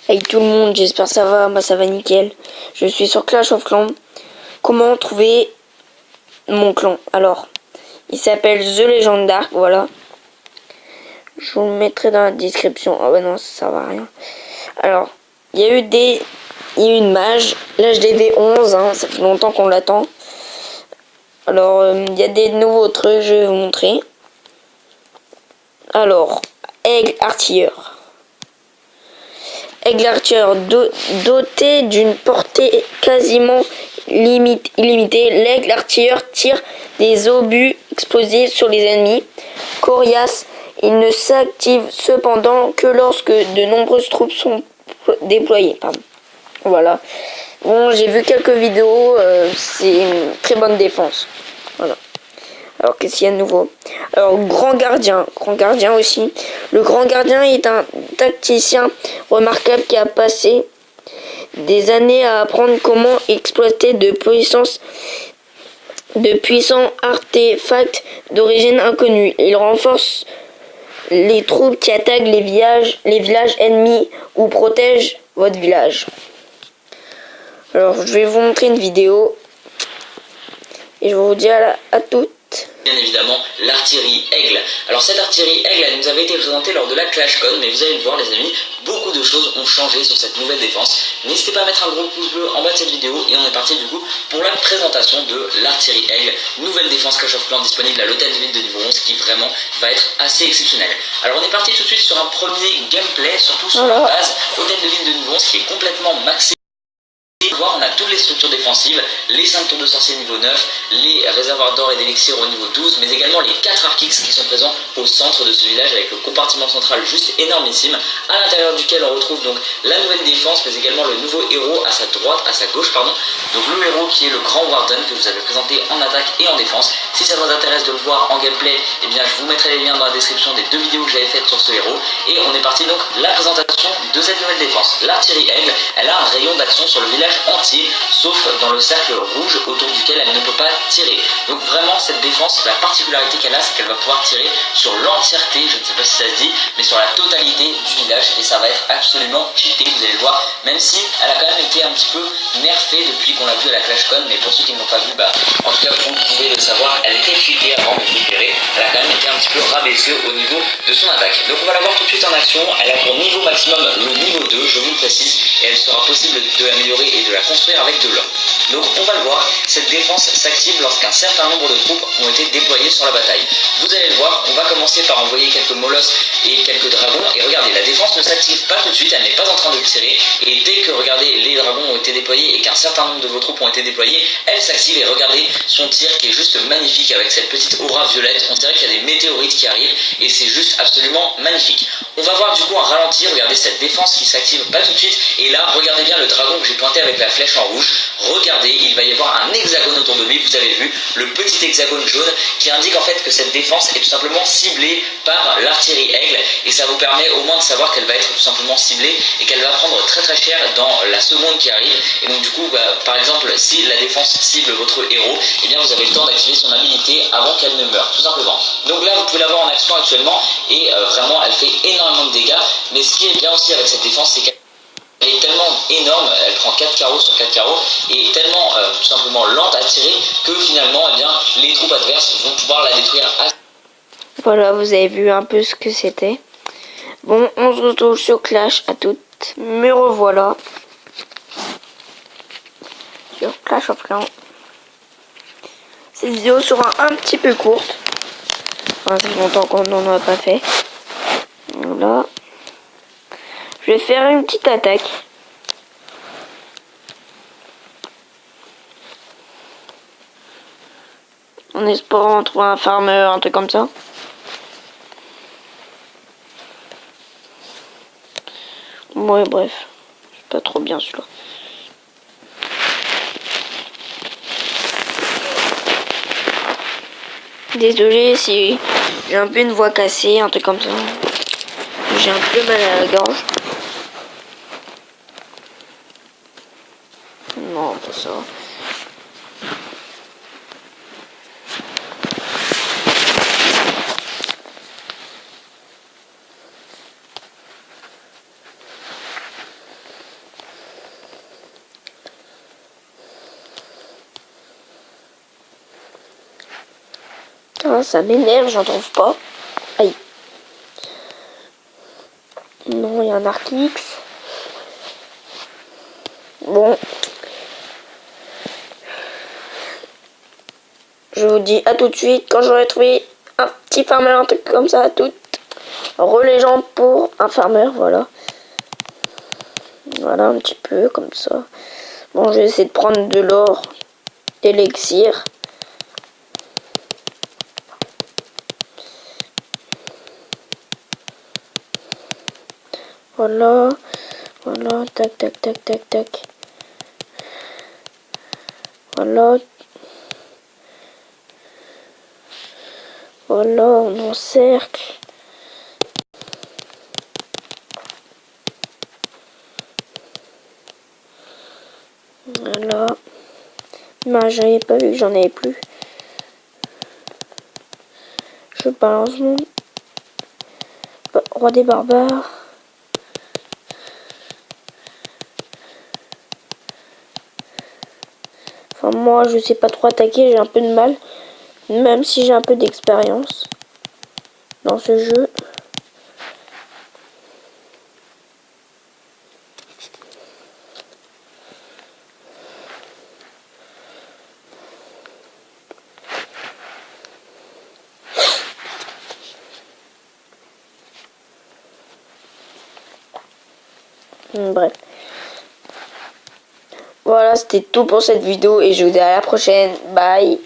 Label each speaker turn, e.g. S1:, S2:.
S1: Hey tout le monde, j'espère que ça va, moi ça va nickel. Je suis sur Clash of Clans. Comment trouver mon clan? Alors, il s'appelle The Legend Dark, voilà. Je vous le mettrai dans la description. Ah bah non, ça sert à rien. Alors, il y a eu une mage, l'HDV 11, hein, ça fait longtemps qu'on l'attend. Alors, il y a des nouveaux trucs, je vais vous montrer. Alors, Aigle Artilleur. Aigle Artilleur doté d'une portée quasiment illimitée. L'Aigle Artilleur tire des obus explosifs sur les ennemis. Coriace, il ne s'active cependant que lorsque de nombreuses troupes sont déployées. Pardon. Voilà. Bon, j'ai vu quelques vidéos, c'est une très bonne défense. Voilà. Alors, qu'est-ce qu'il y a de nouveau? Alors, Grand Gardien aussi. Le Grand Gardien est un tacticien remarquable qui a passé des années à apprendre comment exploiter de puissants artefacts d'origine inconnue. Il renforce les troupes qui attaquent les villages ennemis ou protègent votre village. Alors, je vais vous montrer une vidéo et je vous dis à toutes.
S2: Bien évidemment l'artillerie Aigle. Alors cette artillerie Aigle, elle nous avait été présentée lors de la ClashCon, mais vous allez le voir les amis, beaucoup de choses ont changé sur cette nouvelle défense. N'hésitez pas à mettre un gros pouce bleu en bas de cette vidéo et on est parti du coup pour la présentation de l'artillerie Aigle, nouvelle défense Clash of Clans disponible à l'hôtel de ville de niveau 11 qui vraiment va être assez exceptionnel. Alors on est parti tout de suite sur un premier gameplay, surtout sur la base hôtel de ville de niveau 11 qui est complètement maxé. On a toutes les structures défensives, les 5 tours de sorcier niveau 9, les réservoirs d'or et d'élixir au niveau 12, mais également les 4 Arkix qui sont présents au centre de ce village avec le compartiment central juste énormissime, à l'intérieur duquel on retrouve donc la nouvelle défense, mais également le nouveau héros à sa droite, à sa gauche pardon, donc le héros qui est le Grand Warden que vous avez présenté en attaque et en défense. Si ça vous intéresse de le voir en gameplay, eh bien je vous mettrai les liens dans la description des 2 vidéos que j'avais faites sur ce héros, et on est parti donc la présentation de cette nouvelle défense. L'artillerie Aigle, elle a un rayon d'action sur le village entier, sauf dans le cercle rouge autour duquel elle ne peut pas tirer. Donc vraiment cette défense, la particularité qu'elle a, c'est qu'elle va pouvoir tirer sur l'entièreté, je ne sais pas si ça se dit, mais sur la totalité du village, et ça va être absolument cheaté, vous allez le voir, même si elle a quand même été un petit peu nerfée depuis qu'on l'a vu à la ClashCon, mais pour ceux qui ne l'ont pas vu, en tout cas vous pouvez le savoir, elle était cheatée avant de récupérer, elle a quand même été un petit peu rabaissée au niveau de son attaque. Donc on va la voir tout de suite en action. Elle a pour niveau maximum le niveau 2, je vous le précise, et elle sera possible de l'améliorer et de la construire avec de l'or. Donc on va le voir, cette défense s'active lorsqu'un certain nombre de troupes ont été déployées sur la bataille. Vous allez le voir, on va commencer par envoyer quelques molosses et quelques dragons, et regardez, la défense ne s'active pas tout de suite, elle n'est pas en train de tirer, et dès que regardez les dragons ont été déployés et qu'un certain nombre de vos troupes ont été déployées, elle s'active, et regardez son tir qui est juste magnifique avec cette petite aura violette. On dirait qu'il y a des météorites qui arrivent et c'est juste absolument magnifique. On va voir du coup un ralenti, regardez cette défense qui s'active pas tout de suite, et là regardez bien le dragon que j'ai pointé avec la flèche en rouge. Regardez, il va y avoir un hexagone autour de lui, vous avez vu le petit hexagone jaune qui indique en fait que cette défense est tout simplement ciblée par l'artillerie Aigle, et ça vous permet au moins de savoir qu'elle va être tout simplement ciblée et qu'elle va prendre très très cher dans la seconde qui arrive. Et donc du coup par exemple si la défense cible votre héros, et bien vous avez le temps d'activer son habilité avant qu'elle ne meure tout simplement. Donc là vous pouvez la voir en action actuellement, et vraiment elle fait énormément de dégâts, mais ce qui est bien aussi avec cette défense, c'est qu'elle est tellement énorme, elle prend 4 carreaux sur 4 carreaux, et tellement tout simplement lente à tirer que finalement eh bien, les troupes adverses vont pouvoir la détruire assez.
S1: Voilà, vous avez vu un peu ce que c'était. Bon, on se retrouve sur Clash à toutes. Me revoilà sur Clash of Clans. Cette vidéo sera un petit peu courte. Enfin, ça fait longtemps qu'on n'en a pas fait. Voilà. Je vais faire une petite attaque. En espérant trouver un farmer, un truc comme ça. Ouais, bref. C'est pas trop bien celui-là. Désolé si j'ai un peu une voix cassée, un truc comme ça. J'ai un peu mal à la gorge. Non, pas ça. Putain, ça m'énerve, j'en trouve pas. Aïe. Non, il y a un arc X. Bon. Je vous dis à tout de suite quand j'aurai trouvé un petit farmer, un truc comme ça, tout. Relégeant pour un farmer, voilà. Voilà, un petit peu comme ça. Bon, je vais essayer de prendre de l'or, d'élixir. Voilà, voilà, tac, tac, tac, tac, tac. Voilà. Voilà, on encercle. Voilà. Non, j'avais pas vu que j'en avais plus. Je balance mon roi des barbares. Enfin, moi, je sais pas trop attaquer, j'ai un peu de mal. Même si j'ai un peu d'expérience dans ce jeu. Bref. Voilà, c'était tout pour cette vidéo et je vous dis à la prochaine. Bye.